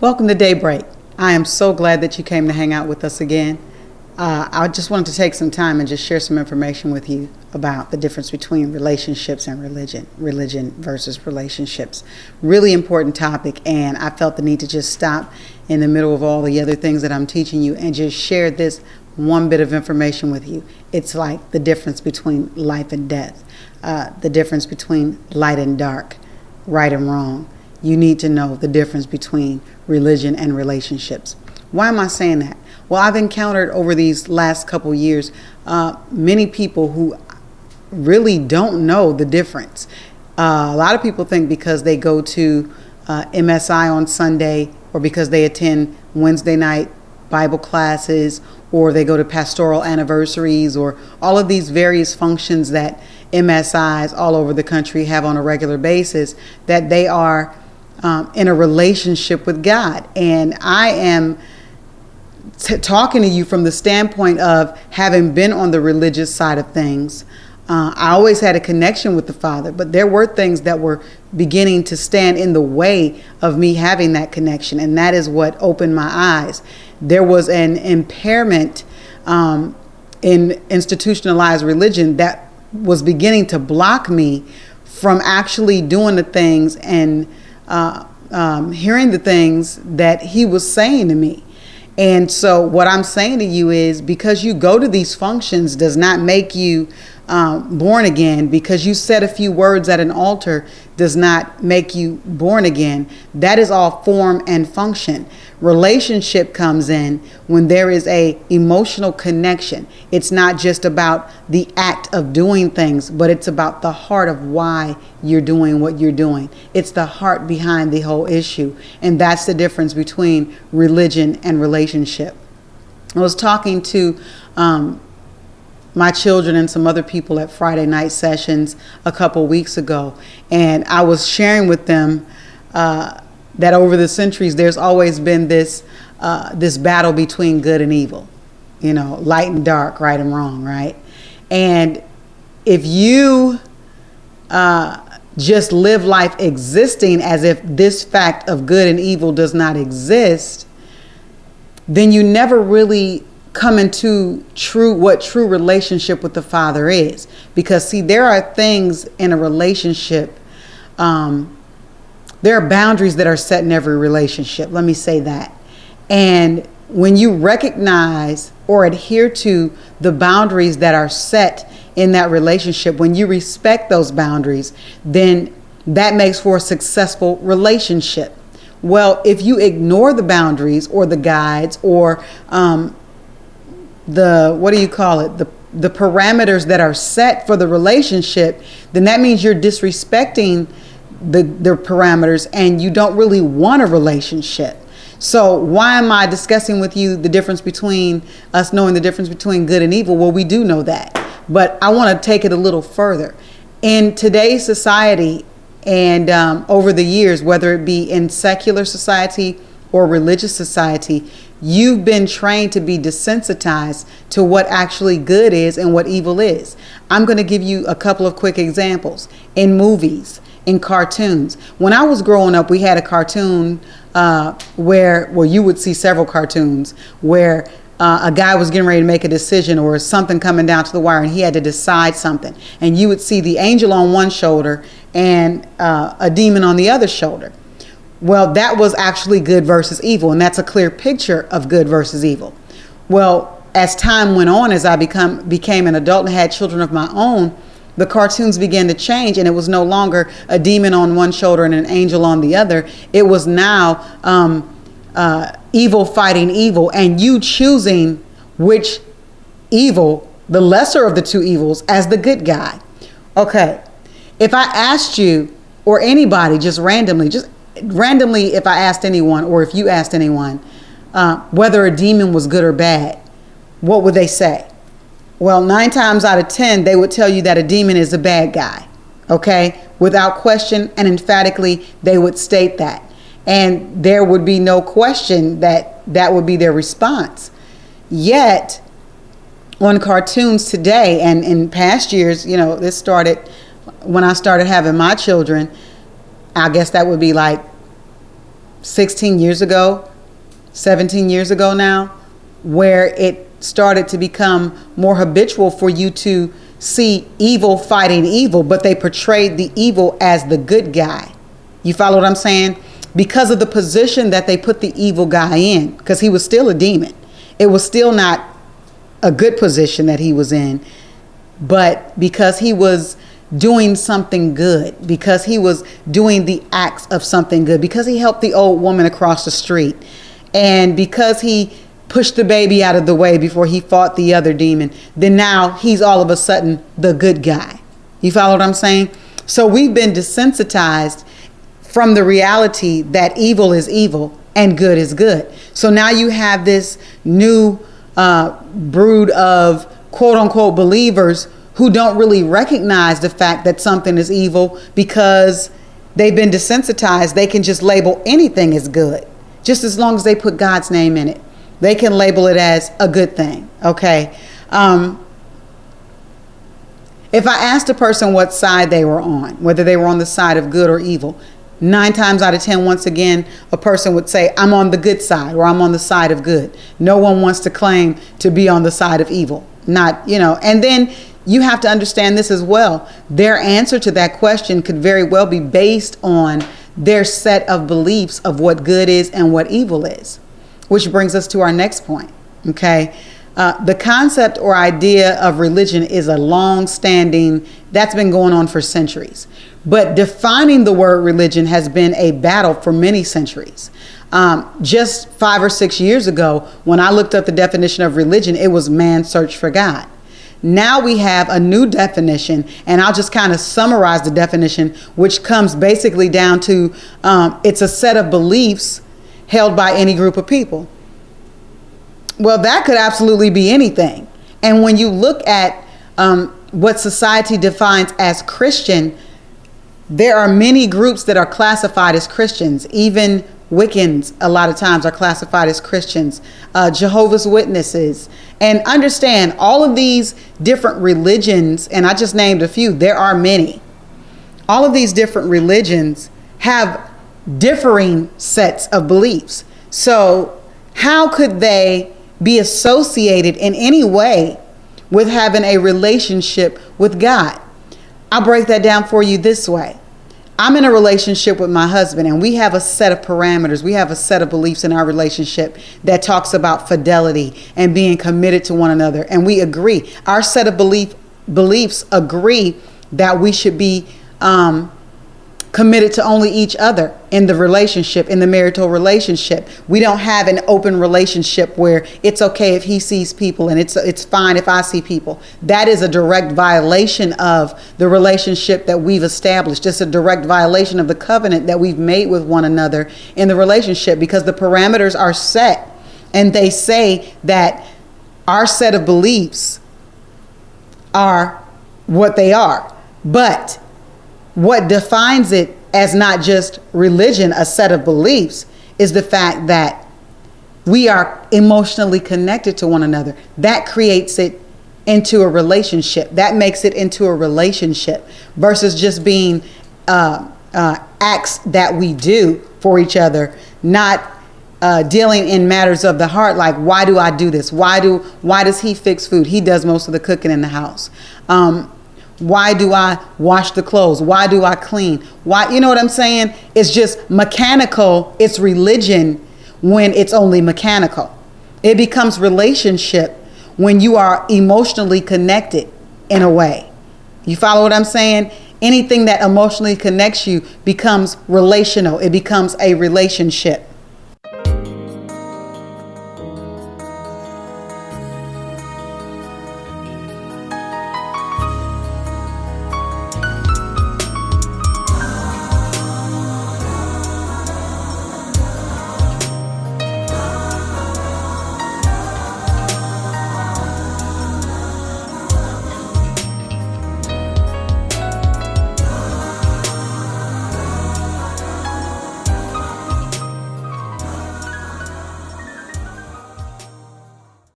Welcome to Daybreak. I am so glad that you came to hang out with us again. I just wanted to take some time and just share some information with you about the difference between relationships and religion versus relationships. Really important topic, and I felt the need to just stop in the middle of all the other things that I'm teaching you and just share this one bit of information with you. It's like the difference between life and death, the difference between light and dark, right and wrong. You need to know the difference between religion and relationships. Why am I saying that? Well, I've encountered over these last couple years many people who really don't know the difference. A lot of people think because they go to MSI on Sunday, or because they attend Wednesday night Bible classes, or they go to pastoral anniversaries, or all of these various functions that MSIs all over the country have on a regular basis, that they are in a relationship with God. And I am talking to you from the standpoint of having been on the religious side of things. I always had a connection with the Father, but there were things that were beginning to stand in the way of me having that connection, and that is what opened my eyes. There was an impairment in institutionalized religion that was beginning to block me from actually doing the things and hearing the things that He was saying to me. And so what I'm saying to you is, because you go to these functions does not make you born again. Because you said a few words at an altar does not make you born again. That is all form and function. Relationship comes in when there is a emotional connection. It's not just about the act of doing things, but it's about the heart of why you're doing what you're doing. It's the heart behind the whole issue. And that's the difference between religion and relationship. I was talking to my children and some other people at Friday night sessions a couple weeks ago, and I was sharing with them that over the centuries there's always been this battle between good and evil, light and dark, right and wrong, right? And if you just live life existing as if this fact of good and evil does not exist, then you never really come into what true relationship with the Father is. Because see, there are things in a relationship, there are boundaries that are set in every relationship. Let me say that. And when you recognize or adhere to the boundaries that are set in that relationship, when you respect those boundaries, then that makes for a successful relationship. Well, if you ignore the boundaries or the guides or the parameters that are set for the relationship, then that means you're disrespecting the parameters and you don't really want a relationship. So why am I discussing with you the difference between us knowing the difference between good and evil? Well, we do know that, but I want to take it a little further. In today's society and over the years, whether it be in secular society or religious society, you've been trained to be desensitized to what actually good is and what evil is. I'm going to give you a couple of quick examples. In movies, in cartoons. When I was growing up, we had a cartoon where you would see several cartoons where a guy was getting ready to make a decision or something coming down to the wire and he had to decide something. And you would see the angel on one shoulder and a demon on the other shoulder. Well, that was actually good versus evil, and that's a clear picture of good versus evil. Well, as time went on, as I became an adult and had children of my own, the cartoons began to change, and it was no longer a demon on one shoulder and an angel on the other. It was now evil fighting evil, and you choosing which evil, the lesser of the two evils, as the good guy. Okay, if I asked you or anybody just randomly, if I asked anyone or if you asked anyone whether a demon was good or bad, what would they say? Well, 9 times out of 10, they would tell you that a demon is a bad guy. Okay? Without question and emphatically, they would state that. And there would be no question that would be their response. Yet, on cartoons today and in past years, this started when I started having my children. I guess that would be like 16 years ago, 17 years ago now, where it started to become more habitual for you to see evil fighting evil, but they portrayed the evil as the good guy. You follow what I'm saying? Because of the position that they put the evil guy in, because he was still a demon. It was still not a good position that he was in, but because he was doing something good, because he was doing the acts of something good, because he helped the old woman across the street, and because he pushed the baby out of the way before he fought the other demon, then now he's all of a sudden the good guy. You follow what I'm saying? So we've been desensitized from the reality that evil is evil and good is good. So now you have this new brood of quote unquote believers who don't really recognize the fact that something is evil because they've been desensitized. They can just label anything as good, just as long as they put God's name in it. They can label it as a good thing. Okay. If I asked a person what side they were on, whether they were on the side of good or evil, 9 times out of 10, once again, a person would say, I'm on the good side, or I'm on the side of good. No one wants to claim to be on the side of evil. Not, and then you have to understand this as well. Their answer to that question could very well be based on their set of beliefs of what good is and what evil is, which brings us to our next point. Okay. The concept or idea of religion is a long-standing, that's been going on for centuries. But defining the word religion has been a battle for many centuries. Just 5 or 6 years ago, when I looked up the definition of religion, it was man's search for God. Now we have a new definition, and I'll just kind of summarize the definition, which comes basically down to it's a set of beliefs held by any group of people. Well, that could absolutely be anything. And when you look at what society defines as Christian, there are many groups that are classified as Christians. Even Wiccans, a lot of times, are classified as Christians. Jehovah's Witnesses. And understand, all of these different religions, and I just named a few, there are many. All of these different religions have differing sets of beliefs. So how could they be associated in any way with having a relationship with God? I'll break that down for you this way. I'm in a relationship with my husband, and we have a set of parameters. We have a set of beliefs in our relationship that talks about fidelity and being committed to one another. And we agree. Our set of beliefs agree that we should be committed to only each other in the relationship, in the marital relationship. We don't have an open relationship where it's okay if he sees people and it's fine if I see people. That is a direct violation of the relationship that we've established. It's a direct violation of the covenant that we've made with one another in the relationship, because the parameters are set, and they say that our set of beliefs are what they are. But what defines it as not just religion, a set of beliefs, is the fact that we are emotionally connected to one another. That creates it into a relationship. That makes it into a relationship versus just being acts that we do for each other, not dealing in matters of the heart, like, why do I do this? Why does he fix food? He does most of the cooking in the house. Why do I wash the clothes? Why do I clean? Why, you know what I'm saying? It's just mechanical. It's religion when it's only mechanical. It becomes relationship when you are emotionally connected in a way. You follow what I'm saying? Anything that emotionally connects you becomes relational. It becomes a relationship.